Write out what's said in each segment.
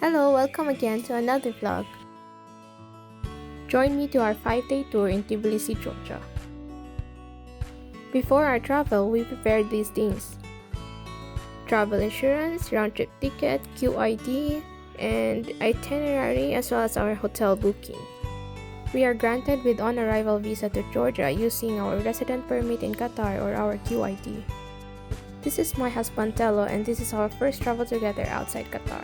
Hello, welcome again to another vlog. Join me to our 5-day tour in Tbilisi, Georgia. Before our travel, we prepared these things: travel insurance, round-trip ticket, QID, and itinerary, as well as our hotel booking. We are granted with on-arrival visa to Georgia using our resident permit in Qatar or our QID. This is my husband Tello, and this is our first travel together outside Qatar.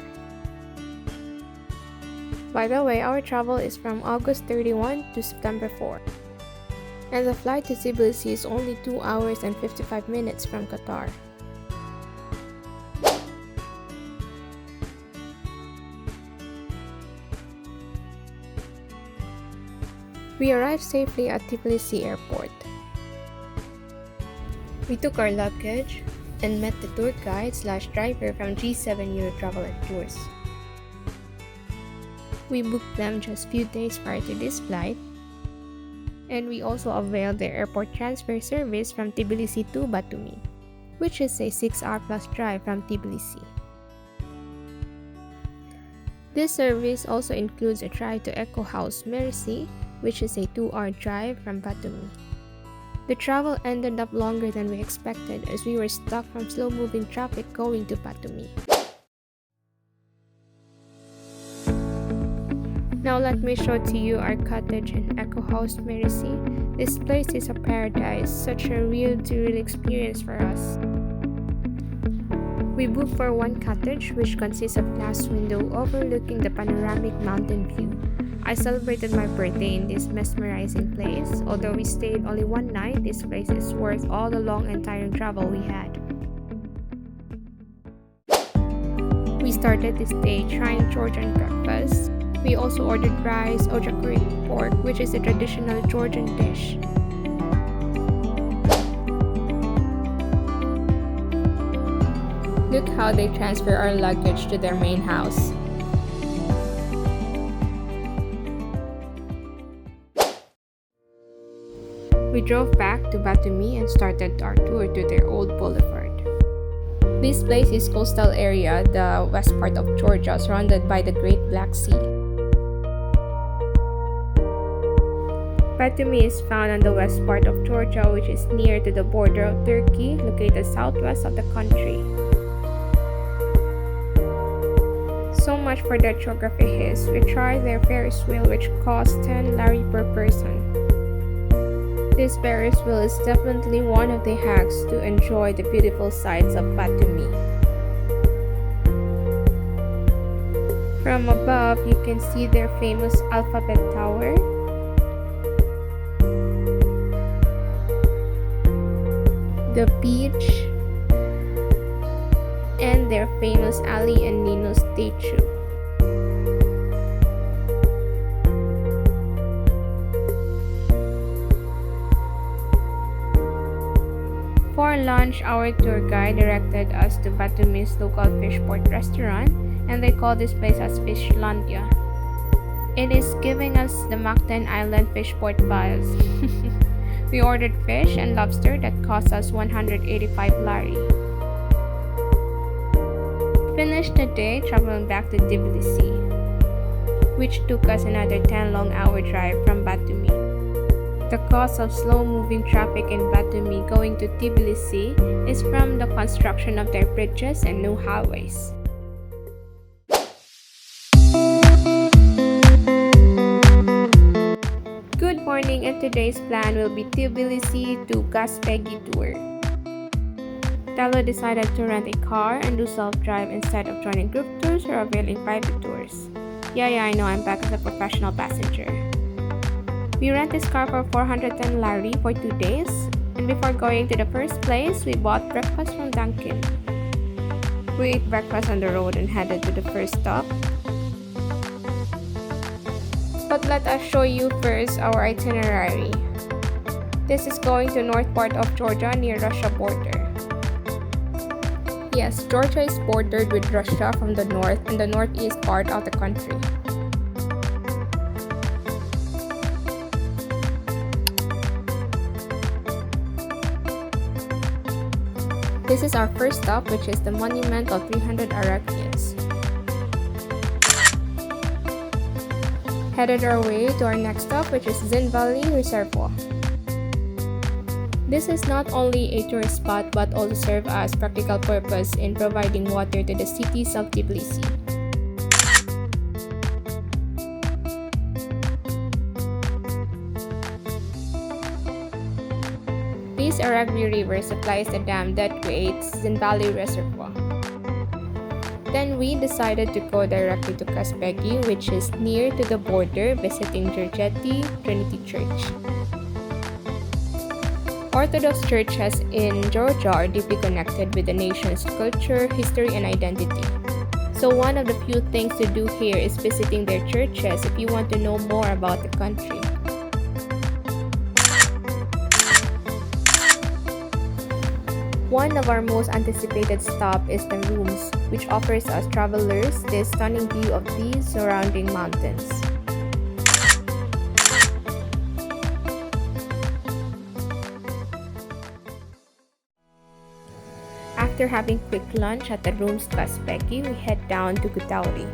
By the way, our travel is from August 31 to September 4. And the flight to Tbilisi is only 2 hours and 55 minutes from Qatar. We arrived safely at Tbilisi airport. We took our luggage and met the tour guide/driver from G7 Euro Travel and Tours. We booked them just few days prior to this flight, and we also availed their airport transfer service from Tbilisi to Batumi, which is a 6-hour plus drive from Tbilisi. This service also includes a drive to Eco House Merisi, which is a 2-hour drive from Batumi. The travel ended up longer than we expected as we were stuck from slow-moving traffic going to Batumi. Now let me show to you our cottage in Eco House Merisi. This place is a paradise, such a real-to-real experience for us. We booked for one cottage, which consists of glass window overlooking the panoramic mountain view. I celebrated my birthday in this mesmerizing place. Although we stayed only one night, this place is worth all the long and tiring travel we had. We started this day trying Georgian breakfast. We also ordered rice, ojakuri pork, which is a traditional Georgian dish. Look how they transfer our luggage to their main house. We drove back to Batumi and started our tour to their old boulevard. This place is coastal area, the west part of Georgia, surrounded by the Great Black Sea. Batumi is found on the west part of Georgia, which is near to the border of Turkey, located southwest of the country. So much for the geography hiss. We tried their Ferris wheel, which cost 10 lari per person. This Ferris wheel is definitely one of the hacks to enjoy the beautiful sights of Batumi. From above, you can see their famous Alphabet Tower, the beach, and their famous Ali and Nino statue. For lunch, our tour guide directed us to Batumi's local fishport restaurant, and they call this place as Fishlandia. It is giving us the Mactan Island fishport vibes. We ordered fish and lobster that cost us 185 lari. Finished the day traveling back to Tbilisi, which took us another 10 long-hour drive from Batumi. The cause of slow-moving traffic in Batumi going to Tbilisi is from the construction of their bridges and new highways. Good morning, and today's plan will be Tbilisi to Kazbegi tour. Tello decided to rent a car and do self-drive instead of joining group tours or availing private tours. Yeah, I know, I'm back as a professional passenger. We rent this car for 410 lari for 2 days, and before going to the first place, we bought breakfast from Dunkin'. We ate breakfast on the road and headed to the first stop. But let us show you first our itinerary. This is going to north part of Georgia near Russia border. Yes, Georgia is bordered with Russia from the north and the northeast part of the country. This is our first stop, which is the monument of 300 Arabians. headed our way to our next stop, which is Zin Valley Reservoir. This is not only a tourist spot but also serves as practical purpose in providing water to the cities of Tbilisi. This Aragvi River supplies the dam that creates Zin Valley Reservoir. Then we decided to go directly to Kazbegi, which is near to the border, visiting Georgeti Trinity Church. Orthodox churches in Georgia are deeply connected with the nation's culture, history, and identity. So one of the few things to do here is visiting their churches if you want to know more about the country. One of our most anticipated stops is the rooms, which offers us travelers this stunning view of these surrounding mountains. After having quick lunch at the rooms Kazbegi, we head down to Gutauri.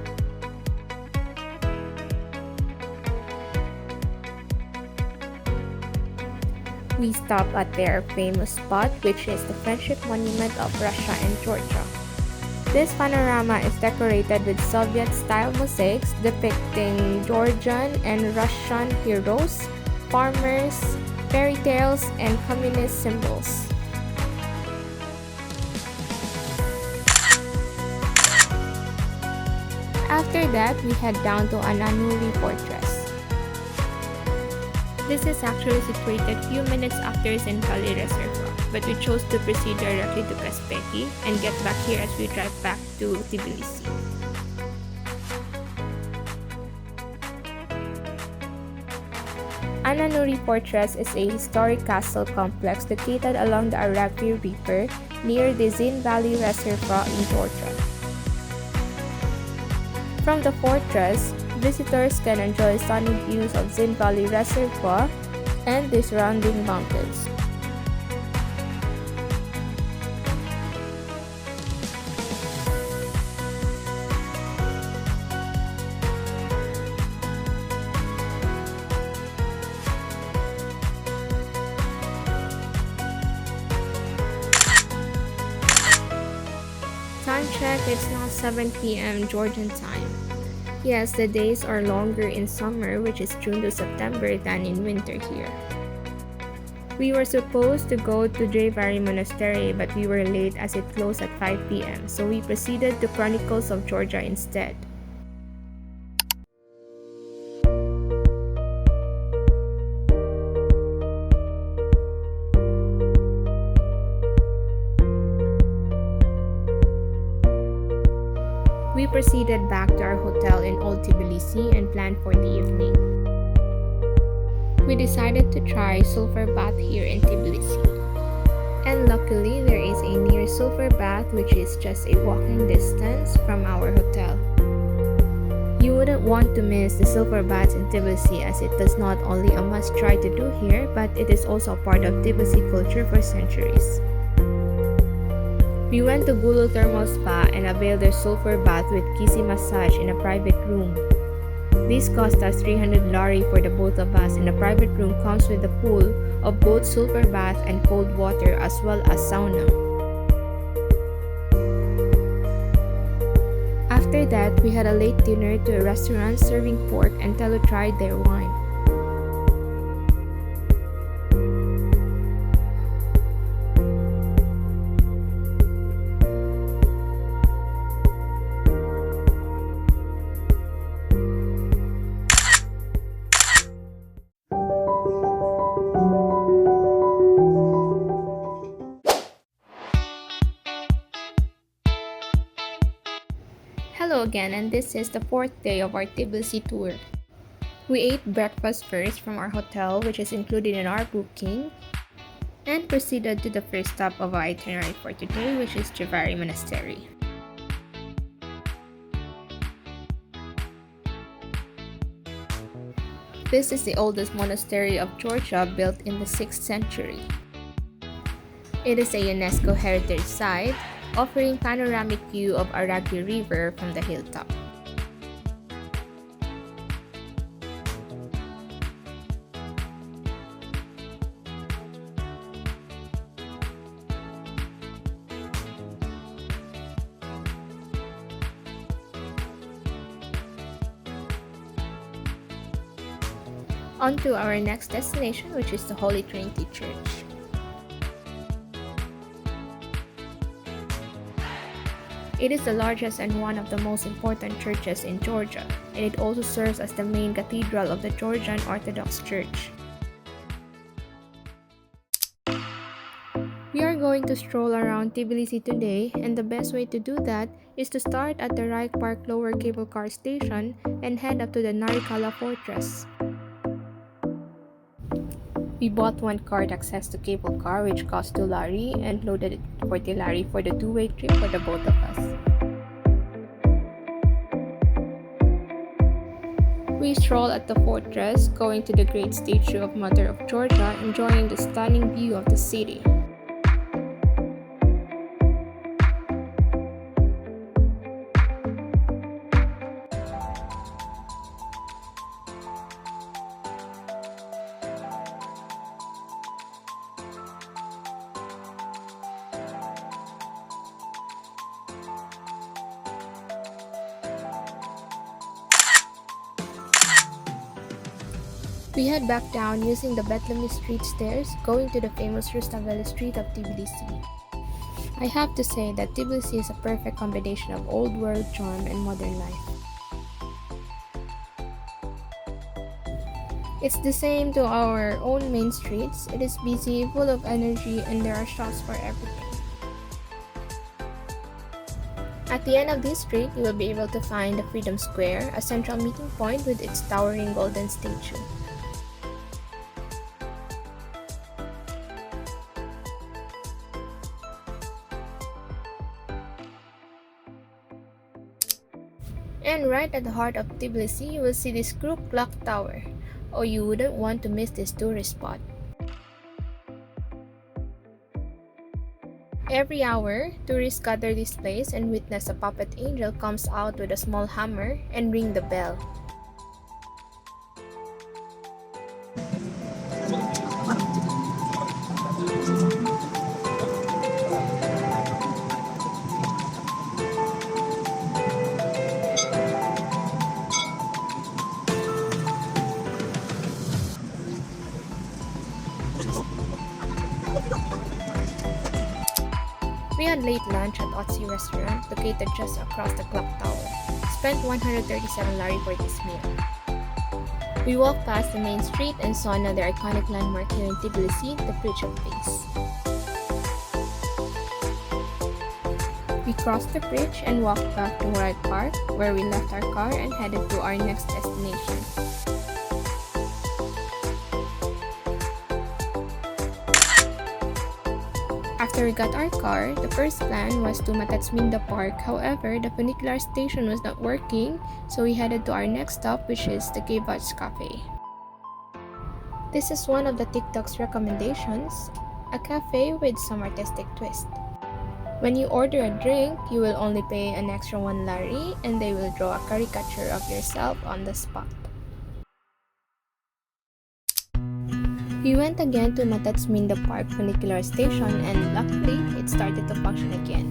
We stop at their famous spot, which is the Friendship Monument of Russia and Georgia. This panorama is decorated with Soviet-style mosaics depicting Georgian and Russian heroes, farmers, fairy tales, and communist symbols. After that, we head down to Ananuri Fortress. This is actually situated a few minutes after Zin Valley Reservoir, but we chose to proceed directly to Kazbegi and get back here as we drive back to Tbilisi. Ananuri Fortress is a historic castle complex located along the Aragvi River near the Zin Valley Reservoir in Georgia. From the fortress, visitors can enjoy stunning views of Zin Valley Reservoir and the surrounding mountains. Time check, it's now 7 p.m. Georgian time. Yes, the days are longer in summer, which is June to September, than in winter here. We were supposed to go to Jvari Monastery, but we were late as it closed at 5 p.m. So we proceeded to Chronicles of Georgia instead. We proceeded back to our hotel in Old Tbilisi and planned for the evening. We decided to try sulfur bath here in Tbilisi. And luckily, there is a near sulfur bath which is just a walking distance from our hotel. You wouldn't want to miss the sulfur baths in Tbilisi, as it is not only a must try to do here, but it is also a part of Tbilisi culture for centuries. We went to Gulu Thermal Spa and availed their sulfur bath with kisi massage in a private room. This cost us 300 lari for the both of us, and the private room comes with a pool of both sulfur bath and cold water as well as sauna. After that, we had a late dinner to a restaurant serving pork and Telo tried their wine. Hello again, and this is the fourth day of our Tbilisi tour. We ate breakfast first from our hotel, which is included in our booking, and proceeded to the first stop of our itinerary for today, which is Jvari Monastery. This is the oldest monastery of Georgia, built in the 6th century. It is a UNESCO heritage site, offering panoramic view of Aragvi River from the hilltop. On to our next destination, which is the Holy Trinity Church. It is the largest and one of the most important churches in Georgia, and it also serves as the main cathedral of the Georgian Orthodox Church. We are going to stroll around Tbilisi today, and the best way to do that is to start at the Reich Park Lower Cable Car Station and head up to the Narikala Fortress. We bought one card access to cable car which cost 2 lari and loaded it 40 lari for the two-way trip for the both of us. We stroll at the fortress, going to the great statue of Mother of Georgia, enjoying the stunning view of the city. We head back down using the Batumi street stairs, going to the famous Rustaveli street of Tbilisi. I have to say that Tbilisi is a perfect combination of old world charm and modern life. It's the same to our own main streets. It is busy, full of energy, and there are shops for everything. At the end of this street, you will be able to find the Freedom Square, a central meeting point with its towering golden statue. And right at the heart of Tbilisi, you will see this group clock tower. Oh, you wouldn't want to miss this tourist spot. Every hour, tourists gather this place and witness a puppet angel comes out with a small hammer and ring the bell. We had late lunch at Otzi restaurant located just across the clock tower. Spent 137 lari for this meal. We walked past the main street and saw another iconic landmark here in Tbilisi, the Bridge of Peace. We crossed the bridge and walked back to Reich Park, where we left our car and headed to our next destination. After we got our car, the first plan was to Matatsminda Park. However, the funicular station was not working, so we headed to our next stop, which is the Kazbegi Cafe. This is one of the TikTok's recommendations, a cafe with some artistic twist. When you order a drink, you will only pay an extra 1 lari and they will draw a caricature of yourself on the spot. We went again to Matatsminda Park funicular station and luckily it started to function again.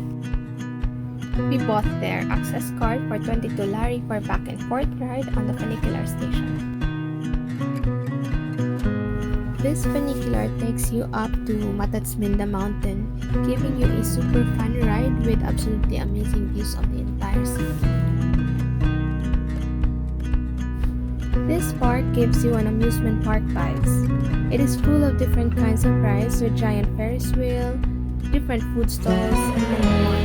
We bought their access card for 22 lari for back and forth ride on the funicular station. This funicular takes you up to Matatsminda mountain, giving you a super fun ride with absolutely amazing views of the entire city. This park gives you an amusement park vibes. It is full of different kinds of rides with giant Ferris wheel, different food stalls, and many more.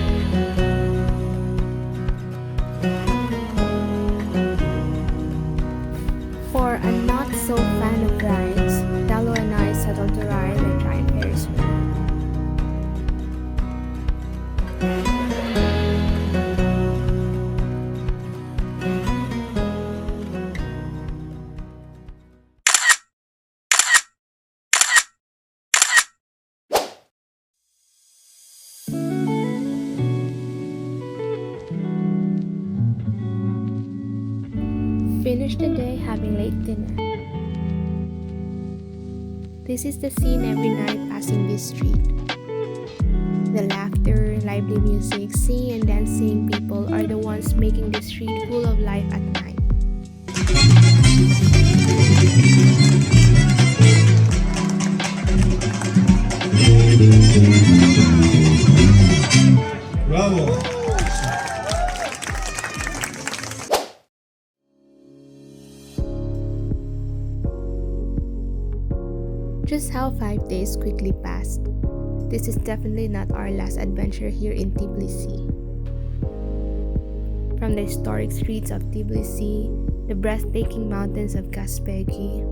For a not so fan of rides, Dalo and I settled to ride a giant Ferris wheel. Finished the day having late dinner. This is the scene every night passing this street. The laughter, lively music, singing and dancing people are the ones making this street full of life at night. Bravo. Just how 5 days quickly passed. This is definitely not our last adventure here in Tbilisi. From the historic streets of Tbilisi, the breathtaking mountains of Kazbegi,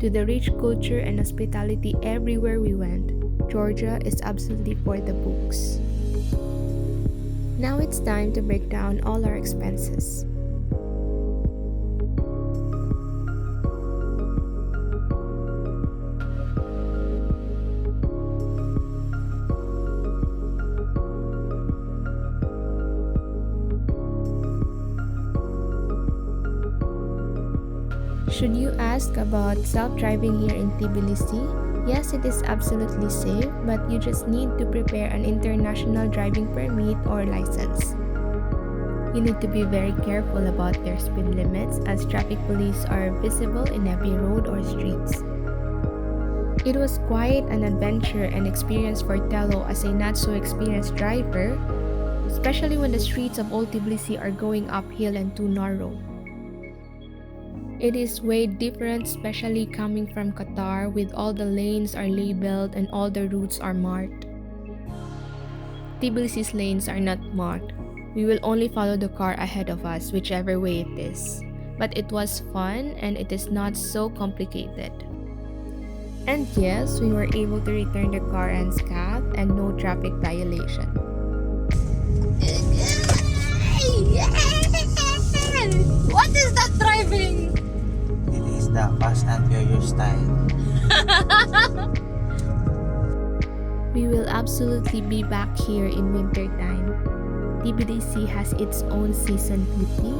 to the rich culture and hospitality everywhere we went, Georgia is absolutely for the books. Now it's time to break down all our expenses. Should you ask about self-driving here in Tbilisi? Yes, it is absolutely safe, but you just need to prepare an international driving permit or license. You need to be very careful about their speed limits as traffic police are visible in every road or streets. It was quite an adventure and experience for Tello as a not-so-experienced driver, especially when the streets of Old Tbilisi are going uphill and too narrow. It is way different, especially coming from Qatar, with all the lanes are labeled and all the routes are marked. Tbilisi's lanes are not marked. We will only follow the car ahead of us, whichever way it is. But it was fun and it is not so complicated. And yes, we were able to return the car unscathed and no traffic violation. What is that driving? It is the Fast and Furious style. We will absolutely be back here in winter time. Tbilisi has its own season beauty.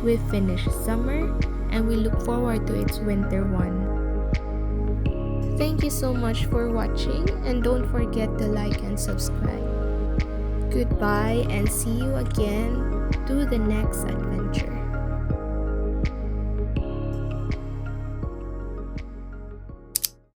We've finished summer and we look forward to its winter one. Thank you so much for watching and don't forget to like and subscribe. Goodbye and see you again to the next adventure.